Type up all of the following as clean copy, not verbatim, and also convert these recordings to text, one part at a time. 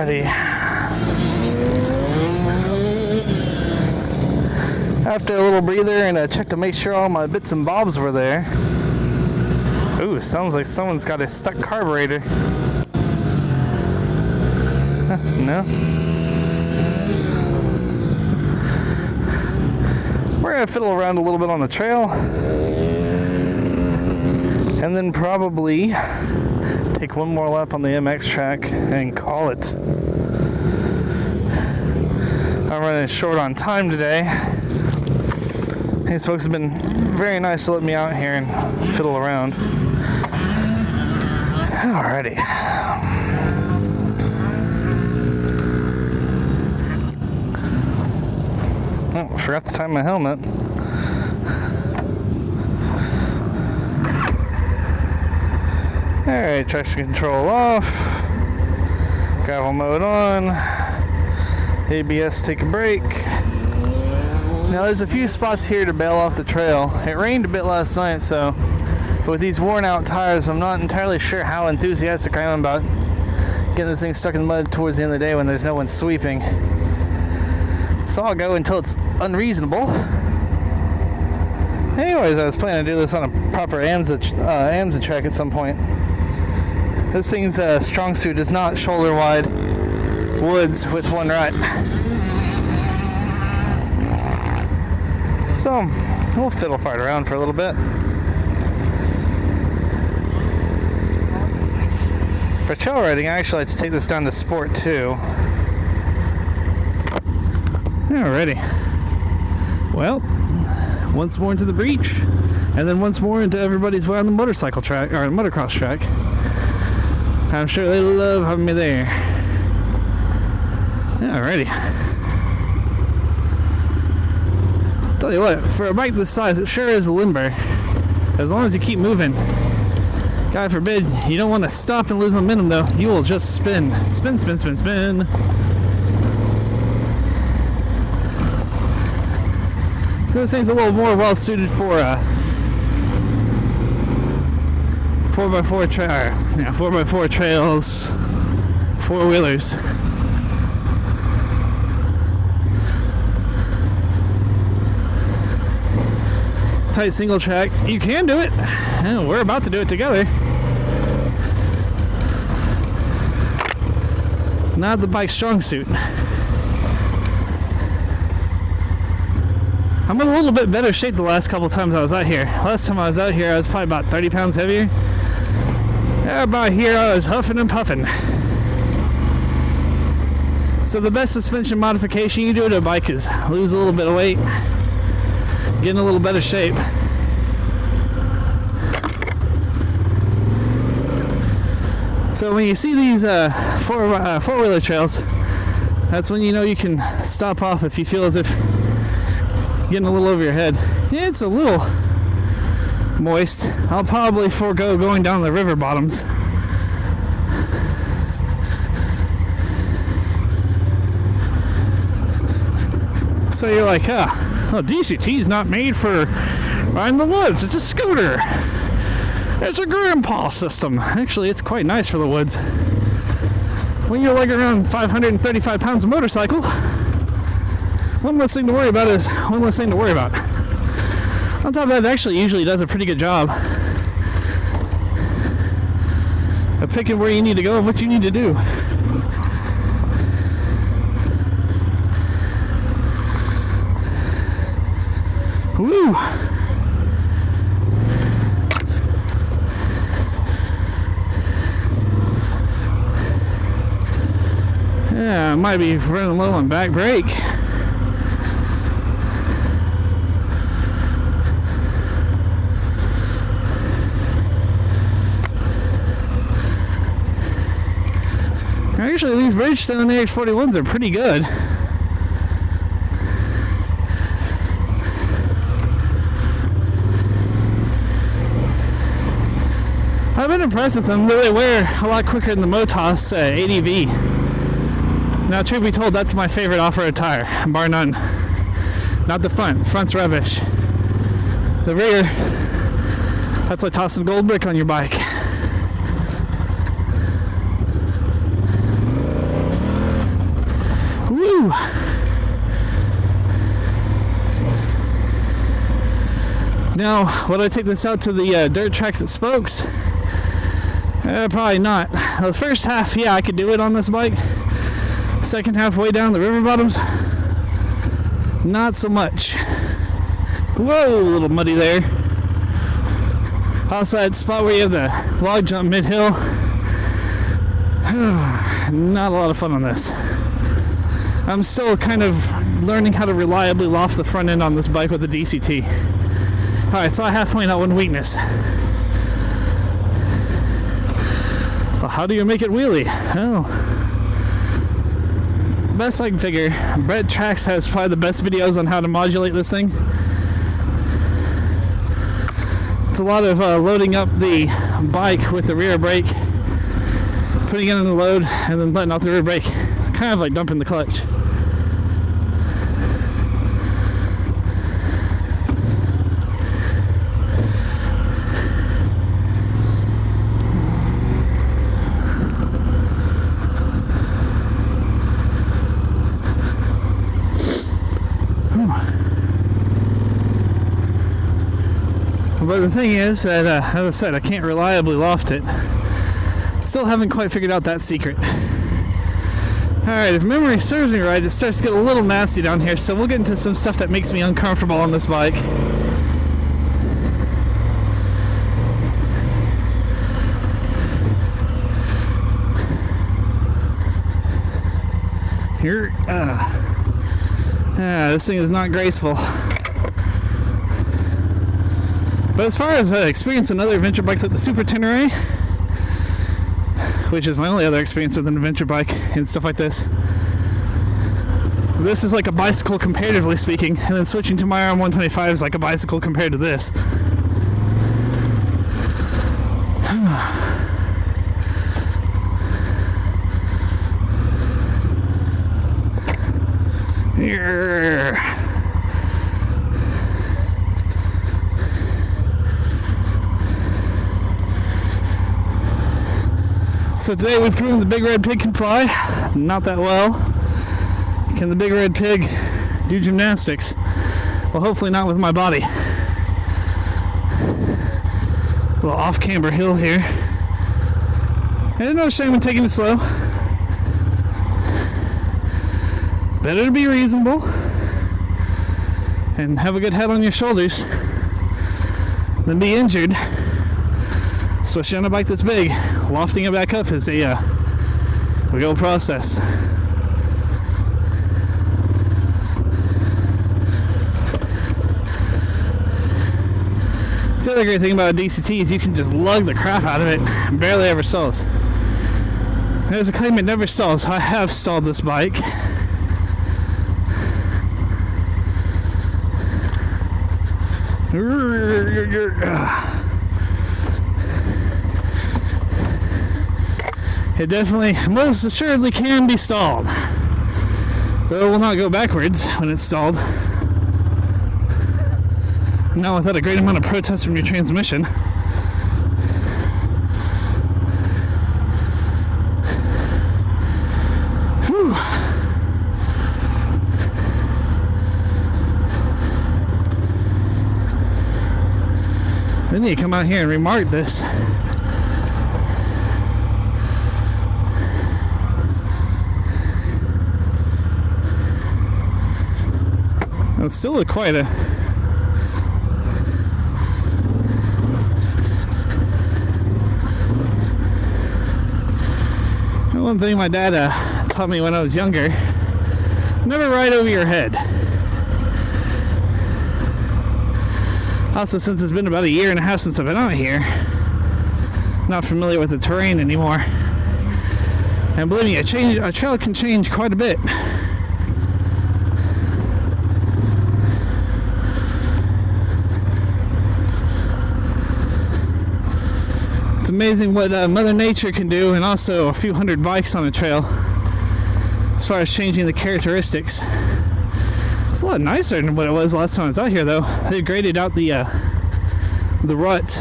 Alrighty. After a little breather and a check to make sure all my bits and bobs were there. Ooh, sounds like someone's got a stuck carburetor. No? We're gonna fiddle around a little bit on the trail. And then probably take one more lap on the MX track and call it. I'm running short on time today. These folks have been very nice to let me out here and fiddle around. Alrighty. Oh, forgot to tie my helmet. Alright, traction control off. Gravel mode on. ABS take a break. Now there's a few spots here to bail off the trail. It rained a bit last night, so with these worn out tires, I'm not entirely sure how enthusiastic I am about getting this thing stuck in the mud towards the end of the day when there's no one sweeping. So I'll go until it's unreasonable. Anyways, I was planning to do this on a proper AMSA track at some point. This thing's strong suit is not shoulder wide woods with one rut. So we'll fiddle fart around for a little bit. For trail riding, I actually like to take this down to Sport 2. Alrighty. Well, once more into the breach, and then once more into everybody's way on the motorcycle track, or motocross track. I'm sure they love having me there. Alrighty. Tell you what, for a bike this size, it sure is limber. As long as you keep moving. God forbid, you don't want to stop and lose momentum though. You will just spin. Spin, spin, spin, spin. So this thing's a little more well suited for 4x4 trails, four-wheelers. Tight single track, you can do it. And we're about to do it together. Not the bike strong suit. I'm in a little bit better shape the last couple times I was out here. Last time I was out here, I was probably about 30 pounds heavier. About here, I was huffing and puffing. So the best suspension modification you do to a bike is lose a little bit of weight, get in a little better shape. So when you see these four-wheeler trails, that's when you know you can stop off if you feel as if getting a little over your head. Yeah, it's a little moist. I'll probably forego going down the river bottoms. So you're like, well, DCT's not made for riding the woods. It's a scooter. It's a grandpa system. Actually, it's quite nice for the woods. When you're like around 535 pounds of motorcycle, one less thing to worry about is one less thing to worry about. On top of that, it actually usually does a pretty good job of picking where you need to go and what you need to do. Woo! Yeah, I might be running low on back brake. Actually, these Bridgestone AX41s are pretty good. I've been impressed with them. They wear a lot quicker than the Motos ADV. Now, truth be told, that's my favorite off-road tire, bar none. Not the front. Front's rubbish. The rear, that's like tossing a gold brick on your bike. Whew. Now, would I take this out to the dirt tracks at Spokes? Probably not. The first half, yeah, I could do it on this bike. Second half, way down the river bottoms, not so much. Whoa, a little muddy there. Also, that spot where you have the log jump mid-hill. Not a lot of fun on this. I'm still kind of learning how to reliably loft the front end on this bike with the DCT. Alright, so I have pointed out one weakness. Well, how do you make it wheelie? Well, best I can figure, Brett Tracks has probably the best videos on how to modulate this thing. It's a lot of loading up the bike with the rear brake, putting it in the load, and then letting out the rear brake. It's kind of like dumping the clutch. But the thing is that, as I said, I can't reliably loft it. Still haven't quite figured out that secret. Alright, if memory serves me right, it starts to get a little nasty down here, so we'll get into some stuff that makes me uncomfortable on this bike. Here, this thing is not graceful. But as far as experience on other adventure bikes like the Super Tenere, which is my only other experience with an adventure bike and stuff like this, this is like a bicycle comparatively speaking, and then switching to my RM125 is like a bicycle compared to this. Here. So today we've proven the big red pig can fly. Not that well. Can the big red pig do gymnastics? Well, hopefully not with my body. A little off camber hill here. And no shame in taking it slow. Better to be reasonable and have a good head on your shoulders than be injured. Especially on a bike that's big. Lofting it back up is a real process. The other great thing about a DCT is you can just lug the crap out of it. It barely ever stalls. There's a claim it never stalls. I have stalled this bike. It definitely, most assuredly can be stalled. Though it will not go backwards when it's stalled. Not without a great amount of protest from your transmission. Whew. Then you come out here and remark this. It's still quite a one thing my dad taught me when I was younger: never ride over your head. Also, since it's been about a year and a half since I've been out here, I'm not familiar with the terrain anymore. And believe me, a trail can change quite a bit. It's amazing what Mother Nature can do, and also a few hundred bikes on a trail as far as changing the characteristics. It's a lot nicer than what it was last time I was out here, though. They graded out the rut.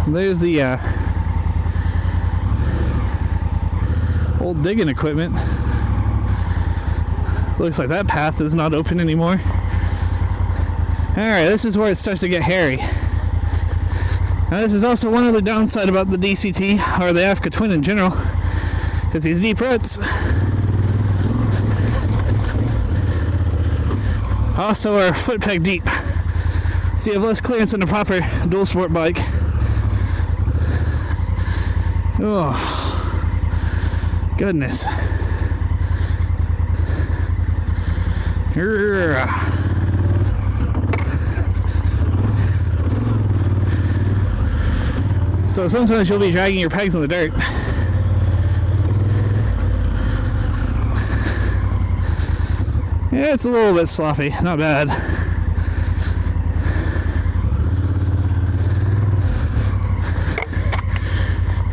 There's the Old digging equipment. Looks like that path is not open anymore. Alright, this is where it starts to get hairy. Now this is also one other downside about the DCT, or the Africa Twin in general, is these deep ruts. Also are foot peg deep, so you have less clearance than a proper dual sport bike. Oh, goodness. So sometimes you'll be dragging your pegs in the dirt. Yeah, it's a little bit sloppy, not bad.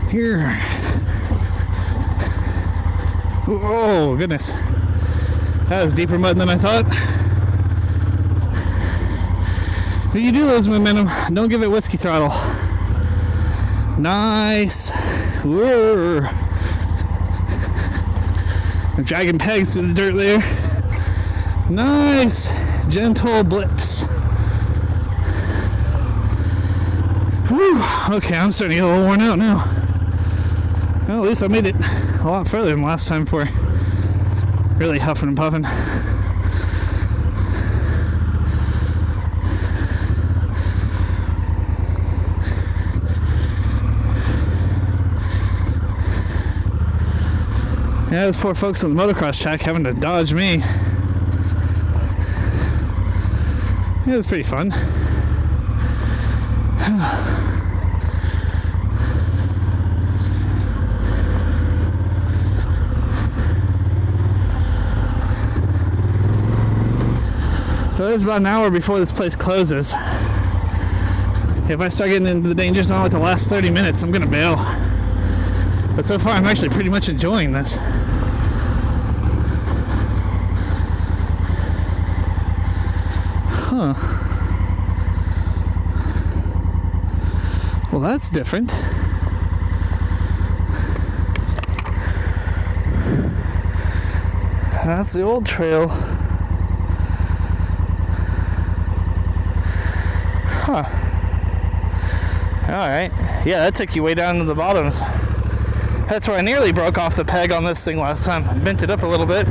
Here. Oh, goodness. That was deeper mud than I thought. When you do lose momentum, don't give it whiskey throttle. Nice. Whoa. I'm dragging pegs through the dirt there. Nice. Gentle blips. Whew. Okay, I'm starting to get a little worn out now. Well, at least I made it a lot further than last time for really huffing and puffing. Yeah, those poor folks on the motocross track having to dodge me. Yeah, it was pretty fun. So it's about an hour before this place closes. If I start getting into the danger zone like the last 30 minutes, I'm gonna bail. But so far, I'm actually pretty much enjoying this. Huh. Well, that's different. That's the old trail. Huh. Alright. Yeah, that took you way down to the bottoms. That's where I nearly broke off the peg on this thing last time. I bent it up a little bit.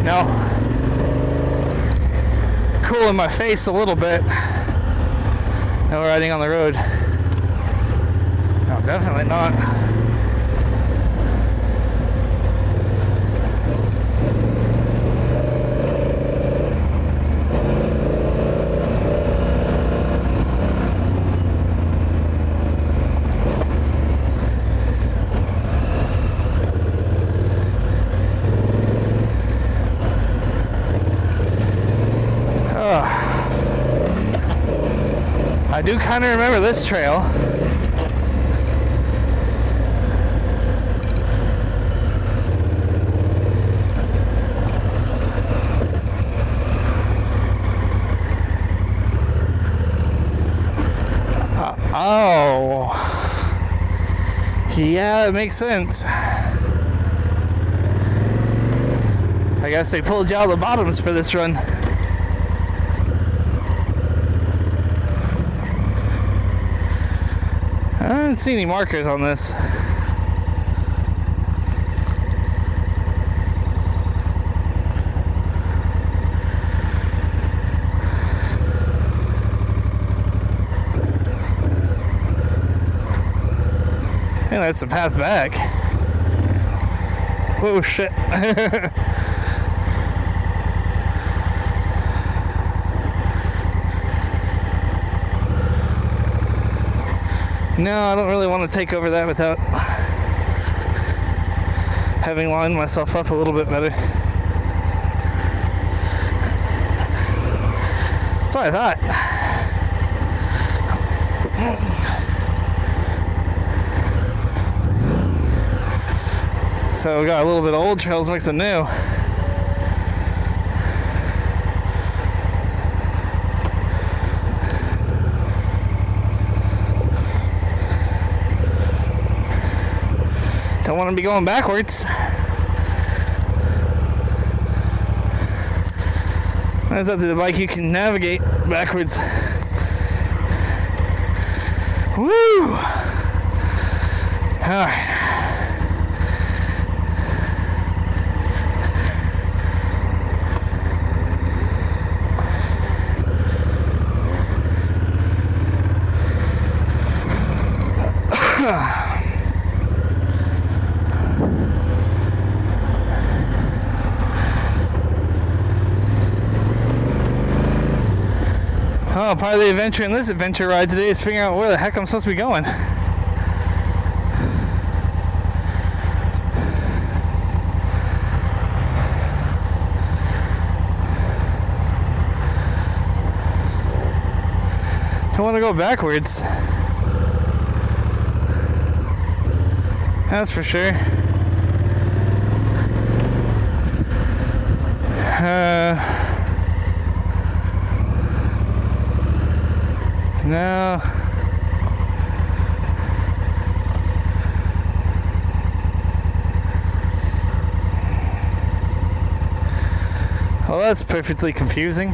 Now, cooling my face a little bit. Now we're riding on the road. No, definitely not. I do kind of remember this trail. Oh. Yeah, it makes sense. I guess they pulled you out of the bottoms for this run. I don't see any markers on this. I think that's the path back. Oh shit. No, I don't really want to take over that without having lined myself up a little bit better. That's what I thought. So we got a little bit of old trails mixed with new. Don't want to be going backwards. That's up to the bike, you can navigate backwards. Woo! Alright. Oh, part of the adventure in this adventure ride today is figuring out where the heck I'm supposed to be going. Don't want to go backwards. That's for sure. No. Well, that's perfectly confusing.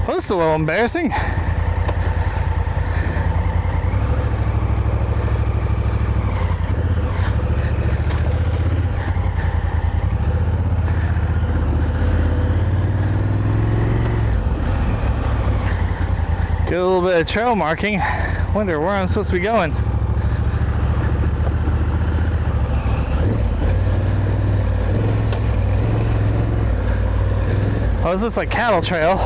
Well, this is a little embarrassing. Do a little bit of trail marking. Wonder where I'm supposed to be going. Oh, is this like cattle trail?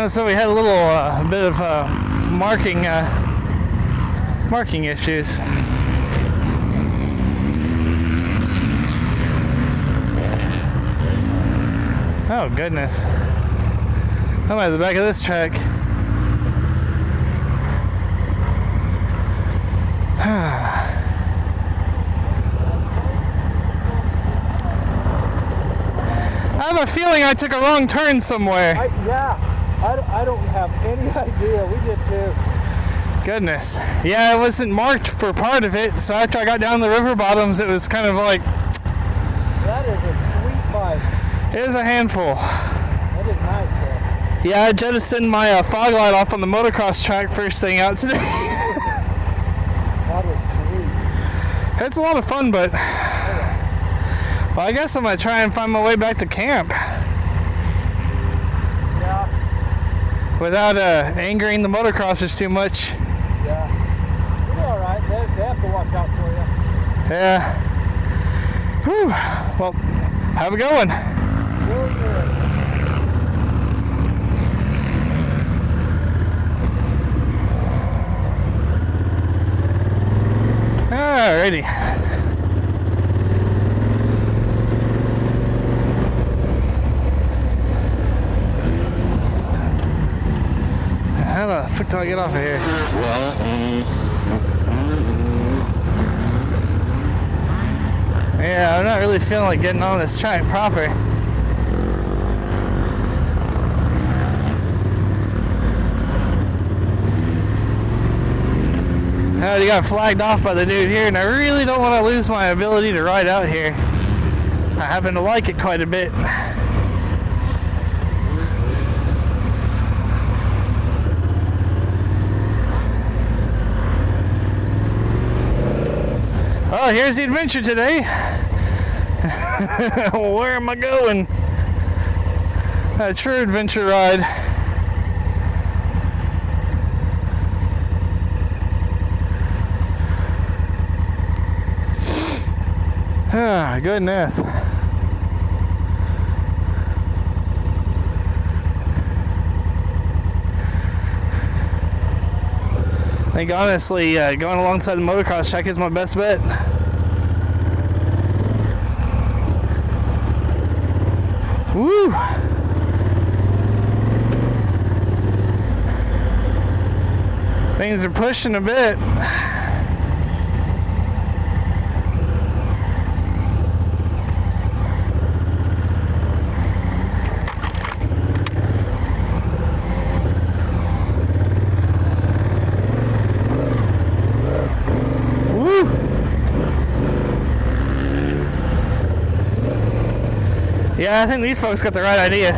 So we had a little bit of marking issues. Oh goodness! I'm at the back of this track. I have a feeling I took a wrong turn somewhere. I don't have any idea. We did too. Goodness. Yeah, it wasn't marked for part of it, so after I got down the river bottoms, it was kind of like... That is a sweet bike. It is a handful. That is nice, though. Yeah, I jettisoned my fog light off on the motocross track first thing out today. That was sweet. It's a lot of fun, but... Well, I guess I'm going to try and find my way back to camp. Without angering the motocrossers too much. Yeah. You're all right. They have to watch out for you. Yeah. Whew. Well, have a good one. Really good. Alrighty. How the fuck do I get off of here? Yeah, I'm not really feeling like getting on this track proper. I already got flagged off by the dude here, and I really don't want to lose my ability to ride out here. I happen to like it quite a bit. Oh, here's the adventure today. Where am I going? A true adventure ride. Ah, goodness. think honestly, going alongside the motocross track is my best bet. Woo! Things are pushing a bit. Yeah, I think these folks got the right idea.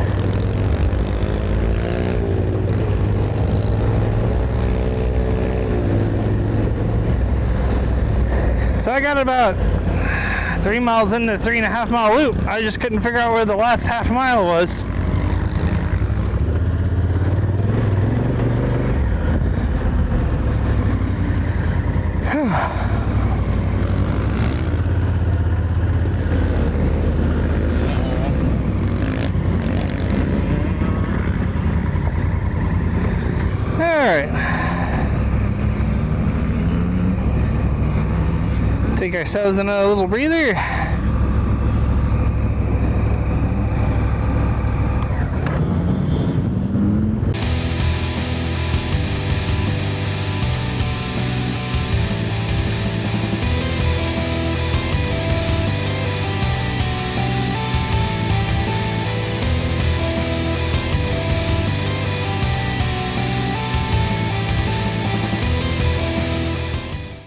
So I got about 3 miles into the 3.5 mile loop. I just couldn't figure out where the last half mile was. Take ourselves another little breather.